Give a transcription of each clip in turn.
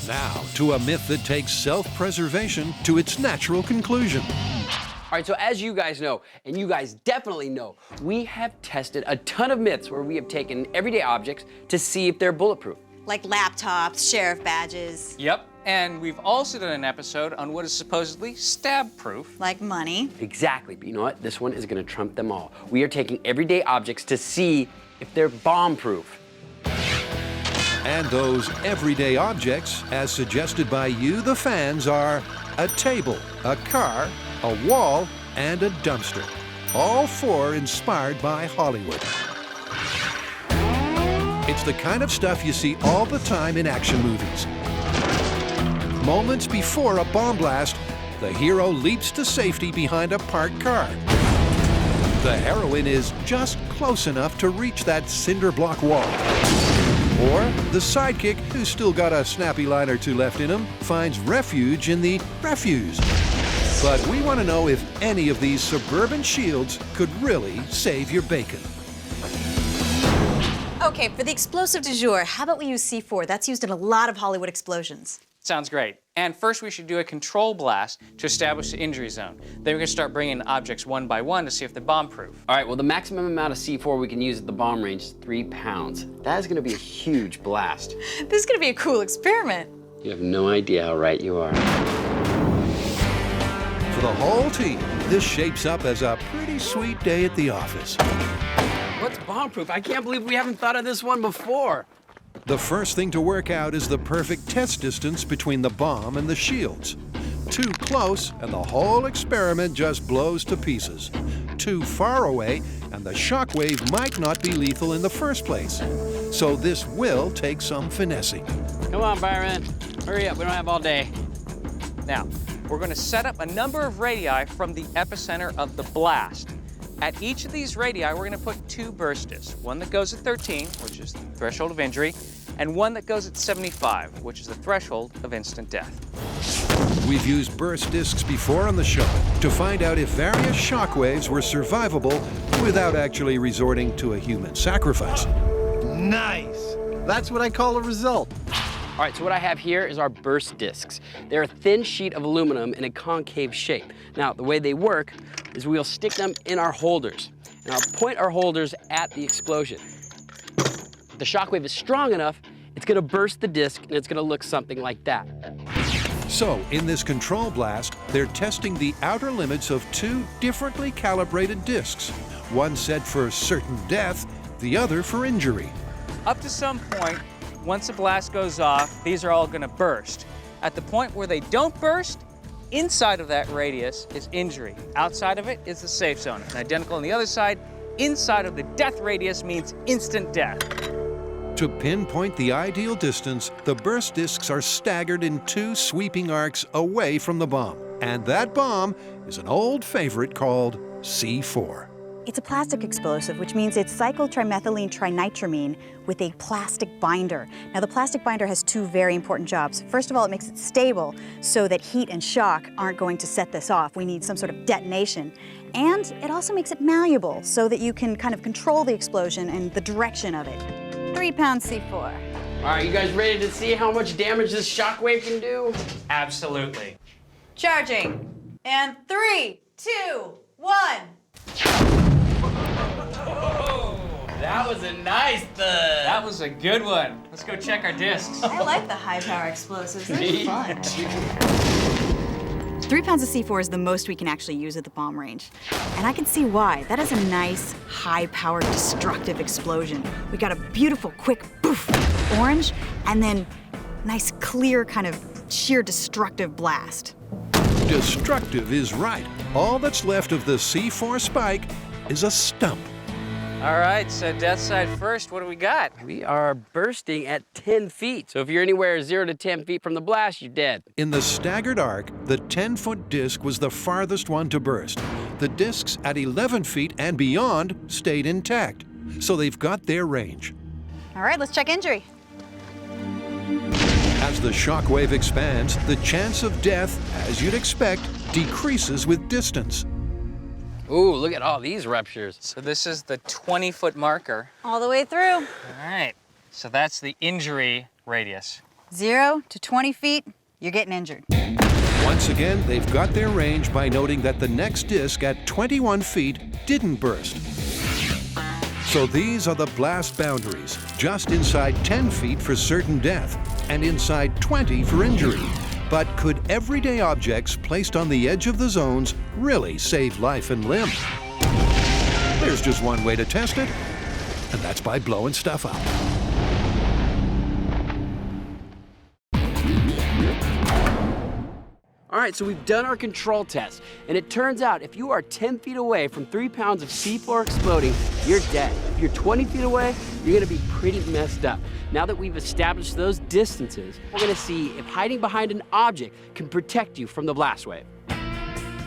Now, to a myth that takes self-preservation to its natural conclusion. All right, so as you guys know, and you guys definitely know, we have tested a ton of myths where we have taken everyday objects to see if they're bulletproof. Like laptops, sheriff badges. Yep, and we've also done an episode on what is supposedly stab-proof. Like money. Exactly, but you know what? This one is gonna trump them all. We are taking everyday objects to see if they're bomb-proof. And those everyday objects, as suggested by you, the fans, are a table, a car, a wall, and a dumpster. All four inspired by Hollywood. It's the kind of stuff you see all the time in action movies. Moments before a bomb blast, the hero leaps to safety behind a parked car. The heroine is just close enough to reach that cinder block wall. Or the sidekick, who's still got a snappy line or two left in him, finds refuge in the refuse. But we want to know if any of these suburban shields could really save your bacon. Okay, for the explosive du jour, how about we use C4? That's used in a lot of Hollywood explosions. Sounds great. And first we should do a control blast to establish the injury zone. Then we're gonna start bringing objects one by one to see if they're bomb-proof. All right, well, the maximum amount of C4 we can use at the bomb range is 3 pounds. That is gonna be a huge blast. This is gonna be a cool experiment. You have no idea how right you are. For the whole team, this shapes up as a pretty sweet day at the office. What's bomb-proof? I can't believe we haven't thought of this one before. The first thing to work out is the perfect test distance between the bomb and the shields. Too close, and the whole experiment just blows to pieces. Too far away, and the shockwave might not be lethal in the first place. So this will take some finessing. Come on, Byron. Hurry up, we don't have all day. Now, we're gonna set up a number of radii from the epicenter of the blast. At each of these radii, we're gonna put 2 burst discs. One that goes at 13, which is the threshold of injury, and one that goes at 75, which is the threshold of instant death. We've used burst discs before on the show to find out if various shockwaves were survivable without actually resorting to a human sacrifice. Nice! That's what I call a result. All right, so what I have here is our burst discs. They're a thin sheet of aluminum in a concave shape. Now, the way they work is we'll stick them in our holders, and I'll point our holders at the explosion. If the shockwave is strong enough, it's gonna burst the disc, and it's gonna look something like that. So, in this control blast, they're testing the outer limits of 2 differently calibrated discs. One set for certain death, the other for injury. Up to some point, once the blast goes off, these are all gonna burst. At the point where they don't burst, inside of that radius is injury. Outside of it is the safe zone. And identical on the other side, inside of the death radius means instant death. To pinpoint the ideal distance, the burst discs are staggered in 2 sweeping arcs away from the bomb. And that bomb is an old favorite called C4. It's a plastic explosive, which means it's cyclotrimethylene trinitramine with a plastic binder. Now, the plastic binder has 2 very important jobs. First of all, it makes it stable so that heat and shock aren't going to set this off. We need some sort of detonation. And it also makes it malleable so that you can kind of control the explosion and the direction of it. 3 pound C4. All right, you guys ready to see how much damage this shockwave can do? Absolutely. Charging. And 3, 2, 1. That was a nice thud. That was a good one. Let's go check our discs. I like the high power explosives. They're Me fun. 3 pounds of C4 is the most we can actually use at the bomb range. And I can see why. That is a nice, high-powered, destructive explosion. We got a beautiful, quick poof, orange, and then nice, clear, kind of sheer destructive blast. Destructive is right. All that's left of the C4 spike is a stump. All right, so death side first, what do we got? We are bursting at 10 feet. So if you're anywhere 0 to 10 feet from the blast, you're dead. In the staggered arc, the 10-foot disc was the farthest one to burst. The discs at 11 feet and beyond stayed intact, so they've got their range. All right, let's check injury. As the shockwave expands, the chance of death, as you'd expect, decreases with distance. Ooh, look at all these ruptures. So this is the 20-foot marker. All the way through. All right, so that's the injury radius. 0 to 20 feet, you're getting injured. Once again, they've got their range by noting that the next disc at 21 feet didn't burst. So these are the blast boundaries, just inside 10 feet for certain death and inside 20 for injury. But could everyday objects placed on the edge of the zones really save life and limb? There's just one way to test it, and that's by blowing stuff up. All right, so we've done our control test, and it turns out if you are 10 feet away from 3 pounds of C4 exploding, you're dead. If you're 20 feet away, you're gonna be pretty messed up. Now that we've established those distances, we're gonna see if hiding behind an object can protect you from the blast wave.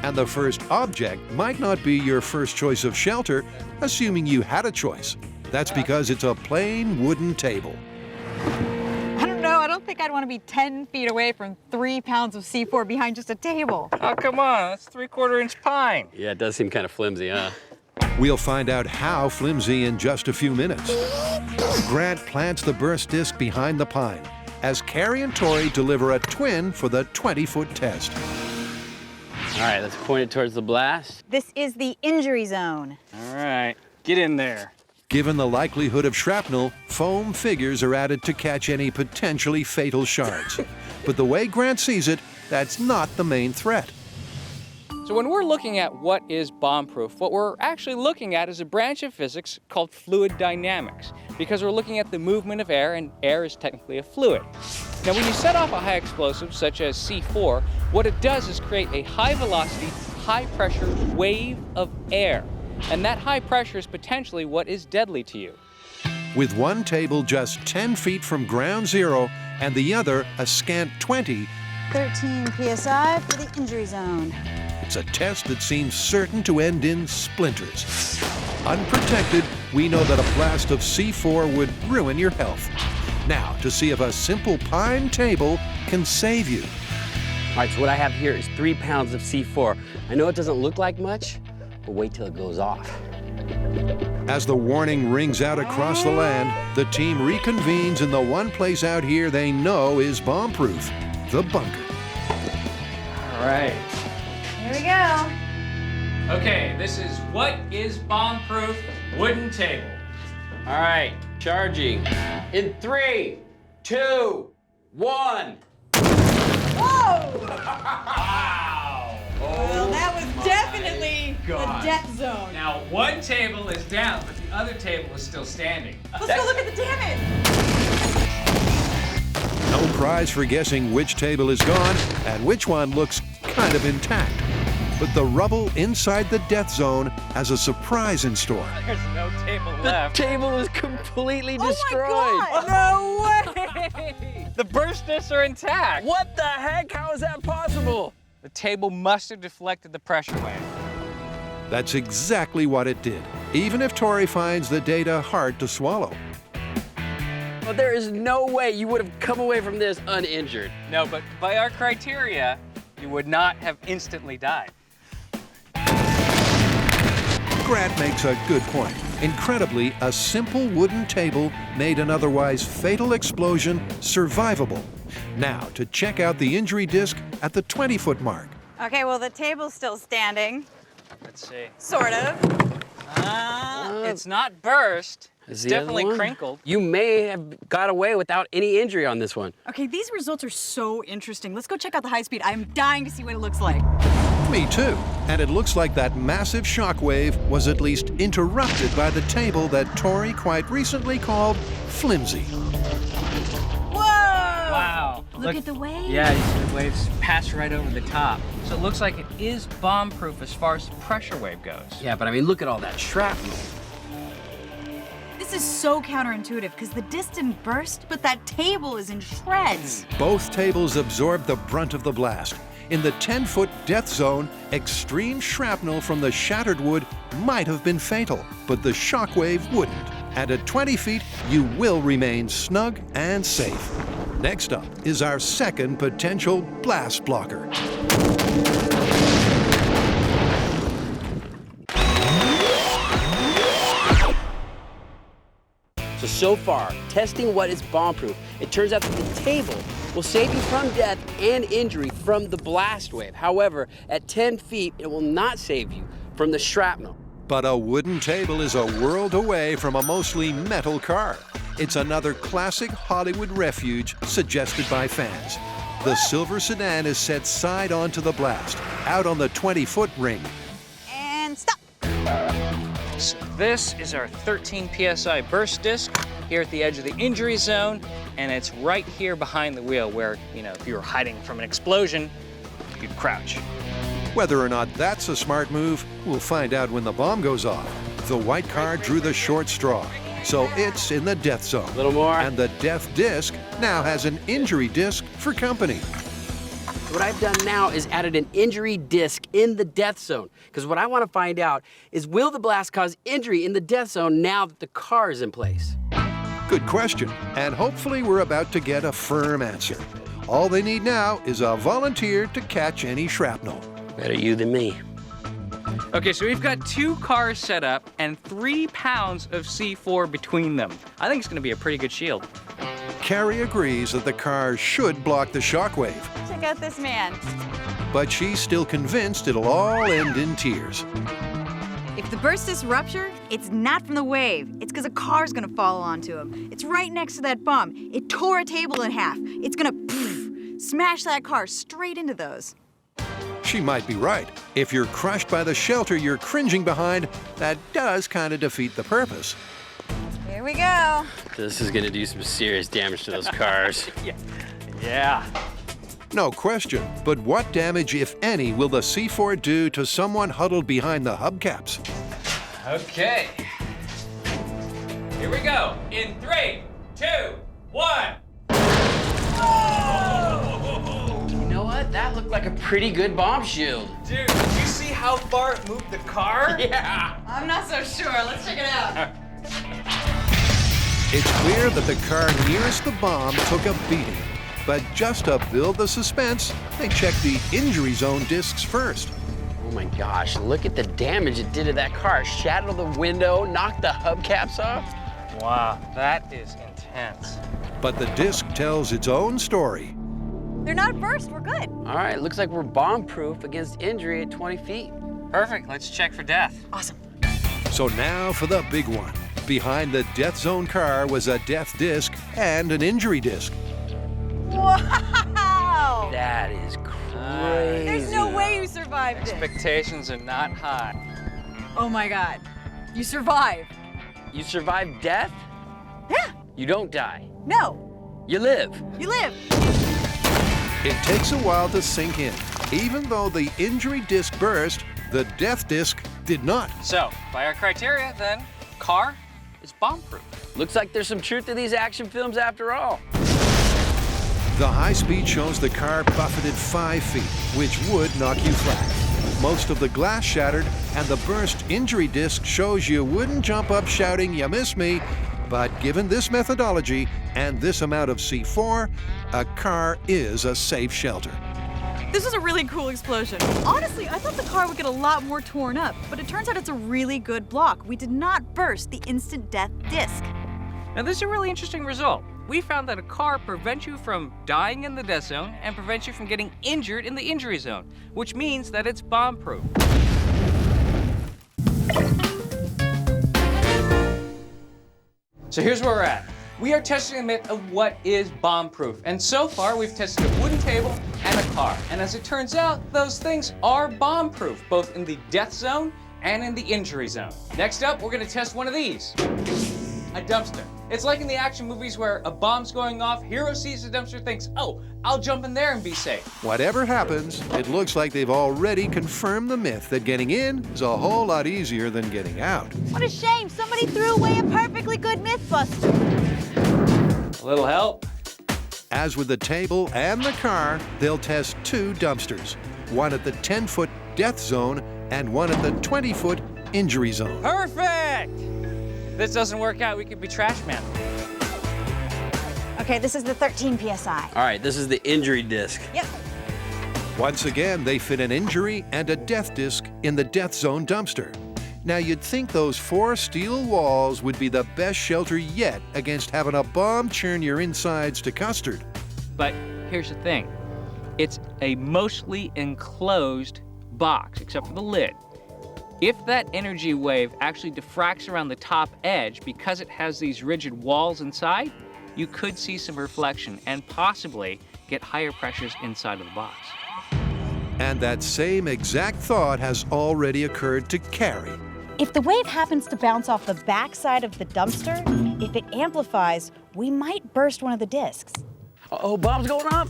And the first object might not be your first choice of shelter, assuming you had a choice. That's because it's a plain wooden table. I don't think I'd want to be 10 feet away from 3 pounds of C4 behind just a table. Oh, come on, that's 3/4 inch pine. Yeah, it does seem kind of flimsy, huh? We'll find out how flimsy in just a few minutes. Grant plants the burst disc behind the pine as Kari and Tory deliver a twin for the 20-foot test. All right, let's point it towards the blast. This is the injury zone. All right, get in there. Given the likelihood of shrapnel, foam figures are added to catch any potentially fatal shards. But the way Grant sees it, that's not the main threat. So when we're looking at what is bomb-proof, what we're actually looking at is a branch of physics called fluid dynamics, because we're looking at the movement of air, and air is technically a fluid. Now, when you set off a high explosive, such as C4, what it does is create a high-velocity, high-pressure wave of air. And that high pressure is potentially what is deadly to you. With one table just 10 feet from ground zero and the other a scant 20, 13 PSI for the injury zone. it's a test that seems certain to end in splinters. Unprotected, we know that a blast of C4 would ruin your health. Now, to see if a simple pine table can save you. All right, so what I have here is 3 pounds of C4. I know it doesn't look like much, but wait till it goes off. As the warning rings out across the land, the team reconvenes in the one place out here they know is bomb-proof, the bunker. All right. Here we go. Okay, this is what is bomb-proof wooden table. All right, charging. In 3, 2, 1. Whoa! Wow. Well, that was definitely the death zone. Now, one table is down, but the other table is still standing. Let's go look at the damage. No prize for guessing which table is gone and which one looks kind of intact. But the rubble inside the death zone has a surprise in store. There's no table The left. table is completely destroyed. Oh my God. No way! The burst discs are intact. What the heck? How is that possible? The table must have deflected the pressure wave. That's exactly what it did, even if Tory finds the data hard to swallow. Well, there is no way you would have come away from this uninjured. No, but by our criteria, you would not have instantly died. Grant makes a good point. Incredibly, a simple wooden table made an otherwise fatal explosion survivable. Now, to check out the injury disc at the 20-foot mark. Okay, well, the table's still standing. Let's see. Sort of. It's not burst. Is It's the other definitely one? crinkled. You may have got away without any injury on this one. Okay, these results are so interesting. Let's go check out the high speed. I'm dying to see what it looks like. Me too. And it looks like that massive shockwave was at least interrupted by the table that Tory quite recently called flimsy. Whoa! Wow. Look at the wave. Yeah, you see the waves pass right over the top. So it looks like it is bomb-proof as far as the pressure wave goes. Yeah, but I mean, look at all that shrapnel. This is so counterintuitive because the disc didn't burst, but that table is in shreds. Both tables absorbed the brunt of the blast. In the 10-foot death zone, extreme shrapnel from the shattered wood might have been fatal, but the shockwave wouldn't. And at 20 feet, you will remain snug and safe. Next up is our second potential blast blocker. So far, testing what is bomb-proof, it turns out that the table will save you from death and injury from the blast wave. However, at 10 feet, it will not save you from the shrapnel. But a wooden table is a world away from a mostly metal car. It's another classic Hollywood refuge suggested by fans. The silver sedan is set side on to the blast, out on the 20-foot ring. And stop. So this is our 13 PSI burst disc here at the edge of the injury zone, and it's right here behind the wheel where, you know, if you were hiding from an explosion, you'd crouch. Whether or not that's a smart move, we'll find out when the bomb goes off. The white car drew the short straw, so it's in the death zone. A little more. And the death disc now has an injury disc for company. What I've done now is added an injury disc in the death zone, because what I want to find out is, will the blast cause injury in the death zone now that the car is in place? Good question, and hopefully we're about to get a firm answer. All they need now is a volunteer to catch any shrapnel. Better you than me. Okay, so we've got 2 cars set up and 3 pounds of C4 between them. I think it's gonna be a pretty good shield. Kari agrees that the car should block the shockwave, Check out this man. but she's still convinced it'll all end in tears. If the burst disc rupture, it's not from the wave. It's because a car's gonna fall onto him. It's right next to that bomb. It tore a table in half. It's gonna smash that car straight into those. She might be right. If you're crushed by the shelter you're cringing behind, that does kind of defeat the purpose. Here we go. This is gonna do some serious damage to those cars. Yeah. No question, but what damage, if any, will the C4 do to someone huddled behind the hubcaps? Okay. Here we go. In 3, 2, 1. You know what? That looked like a pretty good bomb shield. Dude, did you see how far it moved the car? Yeah. I'm not so sure. Let's check it out. It's clear that the car nearest the bomb took a beating. But just to build the suspense, they checked the injury zone discs first. Oh my gosh, look at the damage it did to that car. Shattered the window, knocked the hubcaps off. Wow, that is intense. But the disc tells its own story. They're not burst. We're good. All right, looks like we're bomb-proof against injury at 20 feet. Perfect, let's check for death. Awesome. So now for the big one. Behind the death zone car was a death disc and an injury disc. Wow! That is crazy. There's no way you survived it. Expectations are not high. Oh my God. You survived. You survived death? Yeah. You don't die. No. You live. You live. It takes a while to sink in. Even though the injury disc burst, the death disc did not. So, by our criteria, then, car is bomb-proof. Looks like there's some truth to these action films after all. The high speed shows the car buffeted 5 feet, which would knock you flat. Most of the glass shattered, and the burst injury disc shows you wouldn't jump up shouting, "You missed me." But given this methodology and this amount of C4, a car is a safe shelter. This was a really cool explosion. Honestly, I thought the car would get a lot more torn up, but it turns out it's a really good block. We did not burst the instant death disc. Now, this is a really interesting result. We found that a car prevents you from dying in the death zone and prevents you from getting injured in the injury zone, which means that it's bomb-proof. So here's where we're at. We are testing the myth of what is bomb-proof. And so far, we've tested a wooden table and a car. And as it turns out, those things are bomb-proof, both in the death zone and in the injury zone. Next up, we're gonna test one of these, a dumpster. It's like in the action movies where a bomb's going off, hero sees the dumpster, thinks, oh, I'll jump in there and be safe. Whatever happens, it looks like they've already confirmed the myth that getting in is a whole lot easier than getting out. What a shame. Somebody threw away a perfectly good MythBuster. A little help. As with the table and the car, they'll test 2 dumpsters, one at the 10-foot death zone and one at the 20-foot injury zone. Perfect! If this doesn't work out, we could be trash man. Okay, this is the 13 PSI. All right, this is the injury disc. Yep. Once again, they fit an injury and a death disc in the death zone dumpster. Now, you'd think those 4 steel walls would be the best shelter yet against having a bomb churn your insides to custard. But here's the thing. It's a mostly enclosed box, except for the lid. If that energy wave actually diffracts around the top edge, because it has these rigid walls inside, you could see some reflection and possibly get higher pressures inside of the box. And that same exact thought has already occurred to Kari. If the wave happens to bounce off the backside of the dumpster, if it amplifies, we might burst one of the discs. Uh-oh, bomb's going off.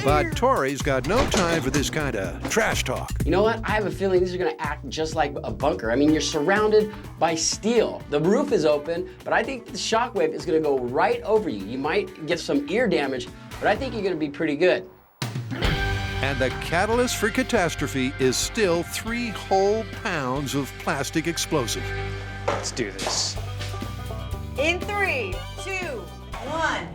But Tori's got no time for this kind of trash talk. You know what? I have a feeling these are gonna act just like a bunker. I mean, you're surrounded by steel. The roof is open, but I think the shockwave is gonna go right over you. You might get some ear damage, but I think you're gonna be pretty good. And the catalyst for catastrophe is still 3 whole pounds of plastic explosive. Let's do this. In 3, 2, 1.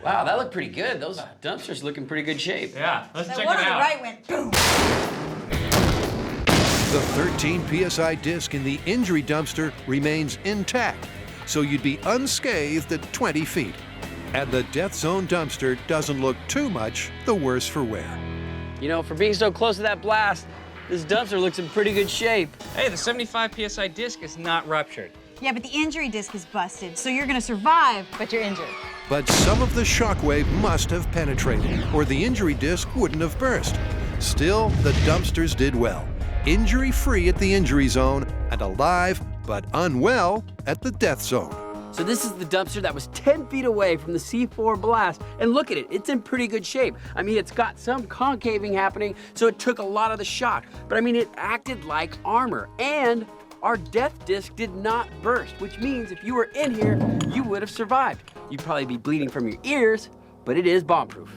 Wow, that looked pretty good. Those dumpsters look in pretty good shape. Yeah, let's check it One out. on the right went boom. The 13 PSI disc in the injury dumpster remains intact, so you'd be unscathed at 20 feet. And the death zone dumpster doesn't look too much the worse for wear. You know, for being so close to that blast, this dumpster looks in pretty good shape. Hey, the 75 PSI disc is not ruptured. Yeah, but the injury disc is busted, so you're gonna survive, but you're injured. But some of the shockwave must have penetrated, or the injury disc wouldn't have burst. Still, the dumpsters did well. Injury-free at the injury zone, and alive but unwell at the death zone. So this is the dumpster that was 10 feet away from the C4 blast. And look at it, it's in pretty good shape. I mean, it's got some concaving happening, so it took a lot of the shock. But I mean, it acted like armor. And our death disc did not burst, which means if you were in here, you would have survived. You'd probably be bleeding from your ears, but it is bomb-proof.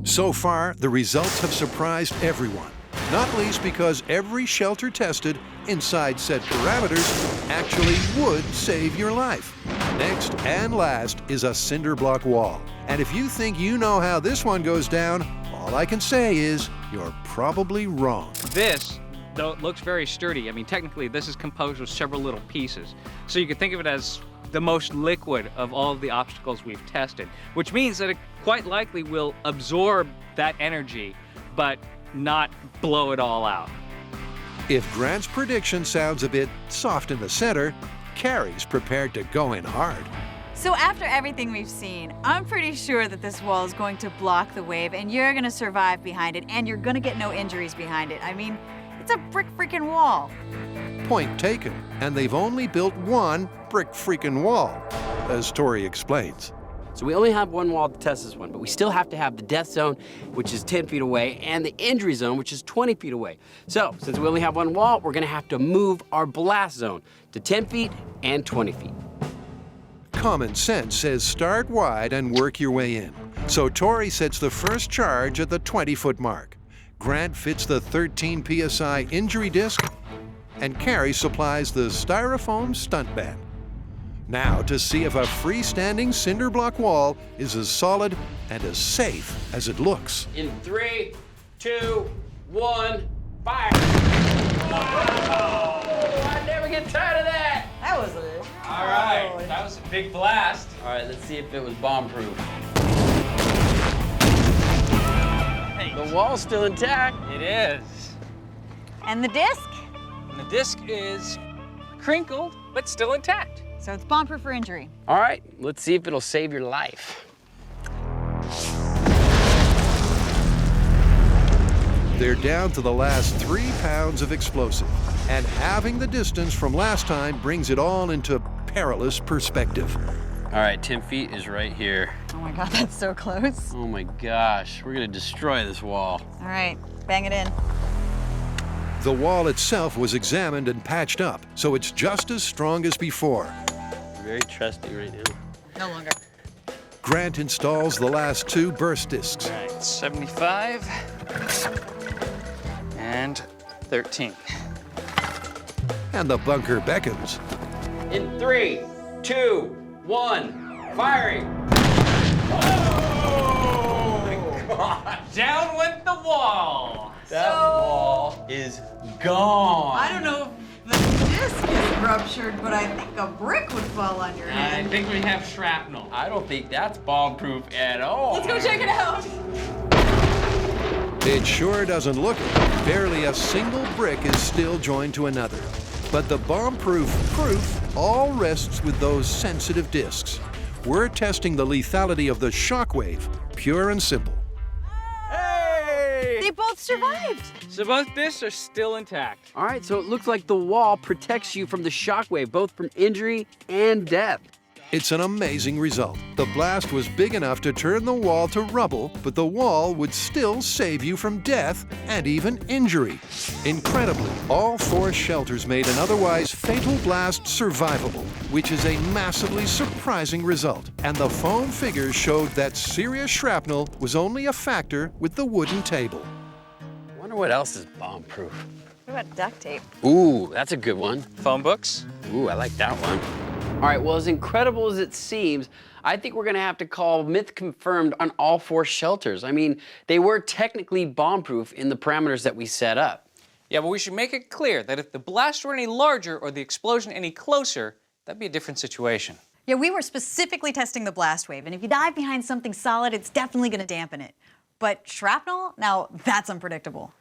So far, the results have surprised everyone, not least because every shelter tested inside set parameters actually would save your life. Next and last is a cinder block wall. And if you think you know how this one goes down, all I can say is you're probably wrong. This, though it looks very sturdy, I mean, technically this is composed of several little pieces. So you could think of it as the most liquid of all of the obstacles we've tested, which means that it quite likely will absorb that energy, but not blow it all out. If Grant's prediction sounds a bit soft in the center, Kari's prepared to go in hard. So after everything we've seen, I'm pretty sure that this wall is going to block the wave and you're gonna survive behind it and you're gonna get no injuries behind it. I mean, it's a brick freaking wall. Point taken, and they've only built one brick freaking wall, as Tori explains. So we only have one wall to test this one, but we still have to have the death zone, which is 10 feet away, and the injury zone, which is 20 feet away. So since we only have one wall, we're gonna have to move our blast zone to 10 feet and 20 feet. Common sense says start wide and work your way in. So Tori sets the first charge at the 20-foot mark. Grant fits the 13 PSI injury disc, and Kari supplies the styrofoam stunt band. Now to see if a freestanding cinder block wall is as solid and as safe as it looks. In 3, 2, 1, fire! Wow! I never get tired of that! That was it. All right, that was a big blast. All right, let's see if it was bomb-proof. The wall's still intact. It is. And the disc? And the disc is crinkled, but still intact. So it's bomb-proof for injury. All right, let's see if it'll save your life. They're down to the last 3 pounds of explosive, and halving the distance from last time brings it all into perilous perspective. All right, 10 feet is right here. Oh my God, that's so close. Oh my gosh, we're gonna destroy this wall. All right, bang it in. The wall itself was examined and patched up, so it's just as strong as before. Very trusting right now. No longer. Grant installs the last 2 burst discs. All right, 75 and 13. And the bunker beckons. In 3, 2, 1, firing! Oh my God! Down went the wall. That wall is gone. I don't know if the disc is ruptured, but I think a brick would fall on your head. I think we have shrapnel. I don't think that's bomb-proof at all. Let's go check it out. It sure doesn't look it. Barely a single brick is still joined to another. But the bomb-proof proof all rests with those sensitive discs. We're testing the lethality of the shockwave, pure and simple. Hey! They both survived. So both discs are still intact. All right, so it looks like the wall protects you from the shockwave, both from injury and death. It's an amazing result. The blast was big enough to turn the wall to rubble, but the wall would still save you from death and even injury. Incredibly, all 4 shelters made an otherwise fatal blast survivable, which is a massively surprising result. And the foam figures showed that serious shrapnel was only a factor with the wooden table. I wonder what else is bomb-proof. What about duct tape? Ooh, that's a good one. Phone books? Ooh, I like that one. All right, well, as incredible as it seems, I think we're gonna have to call myth confirmed on all 4 shelters. I mean, they were technically bomb-proof in the parameters that we set up. Yeah, but we should make it clear that if the blast were any larger or the explosion any closer, that'd be a different situation. Yeah, we were specifically testing the blast wave, and if you dive behind something solid, it's definitely gonna dampen it. But shrapnel, now that's unpredictable.